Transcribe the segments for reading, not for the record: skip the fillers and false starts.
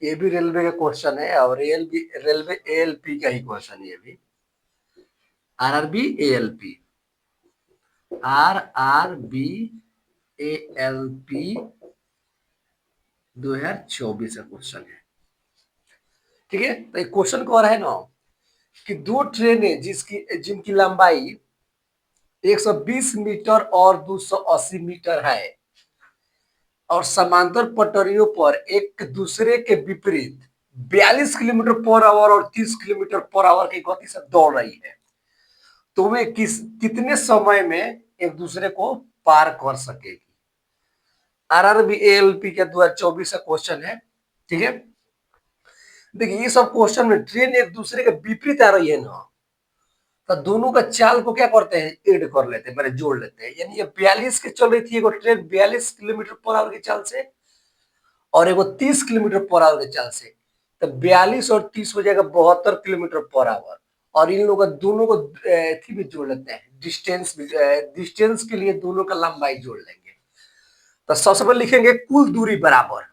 ये भी रेलवे का क्वेश्चन है और रेलवे एएलपी का ही क्वेश्चन है ये भी। आरआरबी एएलपी, आरआरबी एएलपी 2024 का क्वेश्चन है। ठीक है, तो एक क्वेश्चन को है ना कि दो ट्रेनें जिनकी लंबाई 120 मीटर और 280 मीटर है और समांतर पटरियों पर एक दूसरे के विपरीत 42 किलोमीटर पर आवर और 30 किलोमीटर पर आवर की गति से दौड़ रही है, तो वे कितने समय में एक दूसरे को पार कर सकेगी। आरआरबी एएलपी का 2024 का क्वेश्चन है। ठीक है, देखिए ये सब क्वेश्चन में ट्रेन एक दूसरे के विपरीत आ रही है ना, तो दोनों का चाल को क्या करते हैं, ऐड कर लेते हैं, मैंने जोड़ लेते हैं। यानी ये 42 के चल रही थी एगो ट्रेन 42 किलोमीटर पर आवर की चाल से और एगो 30 किलोमीटर पर आवर के चाल से, तो 42 और 30 हो जाएगा 72 किलोमीटर पर आवर। और इन लोगों का दोनों को थी भी जोड़ लेते हैं, डिस्टेंस के लिए दोनों का लंबाई जोड़ लेंगे। तो सबसे पहले लिखेंगे कुल दूरी बराबर,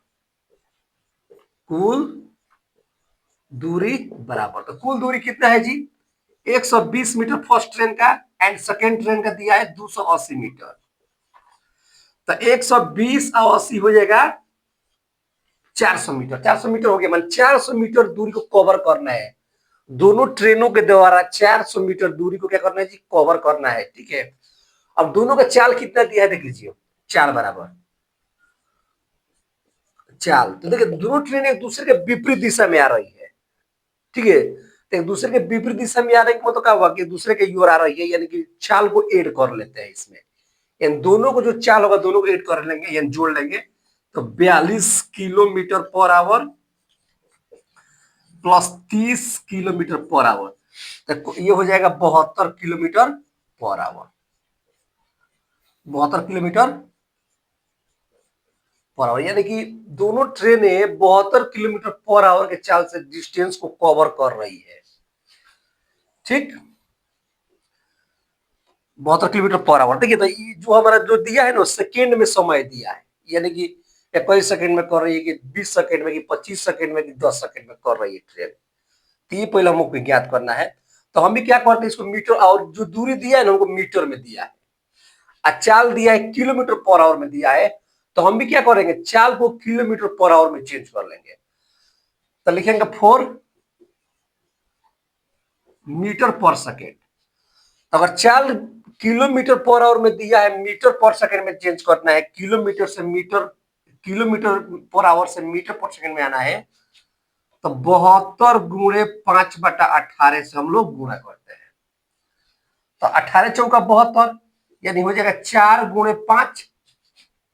कुल दूरी बराबर। तो कुल दूरी कितना है जी, 120 मीटर फर्स्ट ट्रेन का एंड सेकेंड ट्रेन का दिया है 280 मीटर। तो 120 और 80 हो जाएगा 400 मीटर। 400 मीटर हो गया, मान 400 मीटर दूरी को कवर करना है दोनों ट्रेनों के द्वारा। 400 मीटर दूरी को क्या करना है जी, कवर करना है। ठीक है, अब दोनों का चाल कितना दिया है देख लीजिए, 4 बराबर चाल। तो देखिए दोनों ट्रेन एक दूसरे के विपरीत दिशा में आ रही है। ठीक है, तो एक दूसरे के विपरीत दिशा में आ रही है मतलब क्या हुआ कि दूसरे के ओर आ रही है, यानी कि चाल को ऐड कर लेते हैं इसमें। इन दोनों को जो चाल होगा दोनों को ऐड कर लेंगे यानी जोड़ लेंगे। तो 42 kilometre per hour plus 30 kilometre per hour, तो ये हो जाएगा 72 kilometre per hour. 72 kilometre per hour, यानी कि दोनों ट्रेनें 72 किलोमीटर पर आवर के चाल से डिस्टेंस को कवर कर रही है। ठीक, 72 किलोमीटर पर आवर। देखिए तो जो हमारा जो दिया है ना सेकेंड में समय दिया है, यानी कि 21 सेकेंड में कर रही है कि 20 सेकेंड में कि 25 सेकेंड में कि 10 सेकेंड में कर रही है ट्रेन। तो ये पहले हमको ज्ञात करना है। तो हम भी क्या करते हैं इसको मीटर, और जो दूरी दिया है ना हमको मीटर में दिया है, और चाल दिया है किलोमीटर पर आवर में दिया है। तो हम भी क्या करेंगे, चाल को किलोमीटर पर आवर में चेंज कर लेंगे। तो लिखेंगे 4 मीटर पर सेकेंड। अगर चाल किलोमीटर पर आवर में दिया है, मीटर पर सेकेंड में चेंज करना है, किलोमीटर से मीटर, किलोमीटर पर आवर से मीटर पर सेकेंड में आना है, तो 72 गुणे 5/18 से हम लोग गुणा करते हैं। तो 18 चौका 72, यानी हो जाएगा 4 गुणे 5,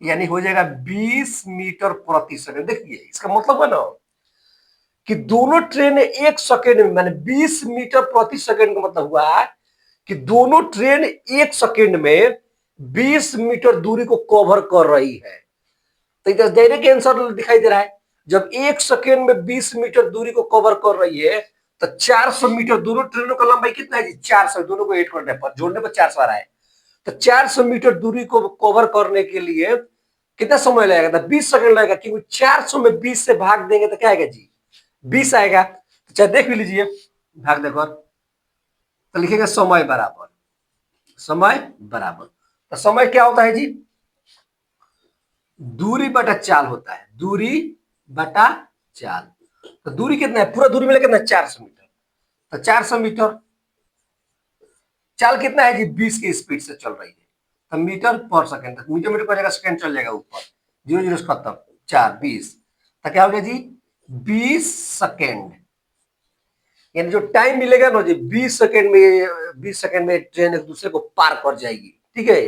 यानी हो जाएगा 20 मीटर प्रति सेकंड। देखिए इसका मतलब है ना कि दोनों ट्रेन एक सेकेंड में, माने 20 मीटर प्रति सेकंड का मतलब हुआ कि दोनों ट्रेन एक सेकेंड में 20 मीटर दूरी को कवर कर रही है। तो इधर डायरेक्ट आंसर दिखाई दे रहा है, जब एक सेकेंड में 20 मीटर दूरी को कवर कर रही है तो 400 मीटर, दोनों ट्रेनों का लंबाई कितना है जी, 400, दोनों को ऐड करने पर जोड़ने पर 400 आ रहा है। तो 400 मीटर दूरी को कवर करने के लिए कितना समय लगेगा, तो 20 सेकंड लगेगा, क्योंकि 400 में 20 से भाग देंगे तो क्या आएगा जी, 20 आएगा। तो चाहे देख भी लीजिए, भाग देकर तो लिखेगा समय बराबर, समय बराबर। तो समय क्या होता है जी, दूरी बटा चाल होता है, दूरी बटा चाल। तो दूरी कितना है, पूरा दूरी मिला कितना है, 400 मीटर। तो 400 मीटर, चाल कितना है जी, 20 की स्पीड से चल रही है। तो मीटर पर सेकंड, मीटर मीटर पर जाएगा सेकंड चल जाएगा ऊपर, 0 0 खत्म, 4 20। तो क्या हो गया जी, 20 सेकंड। यानी जो टाइम मिलेगा ना जी 20 सेकंड में, 20 सेकंड में ट्रेन एक दूसरे को पार कर जाएगी। ठीक है,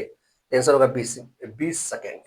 आंसर होगा 20 सेकंड।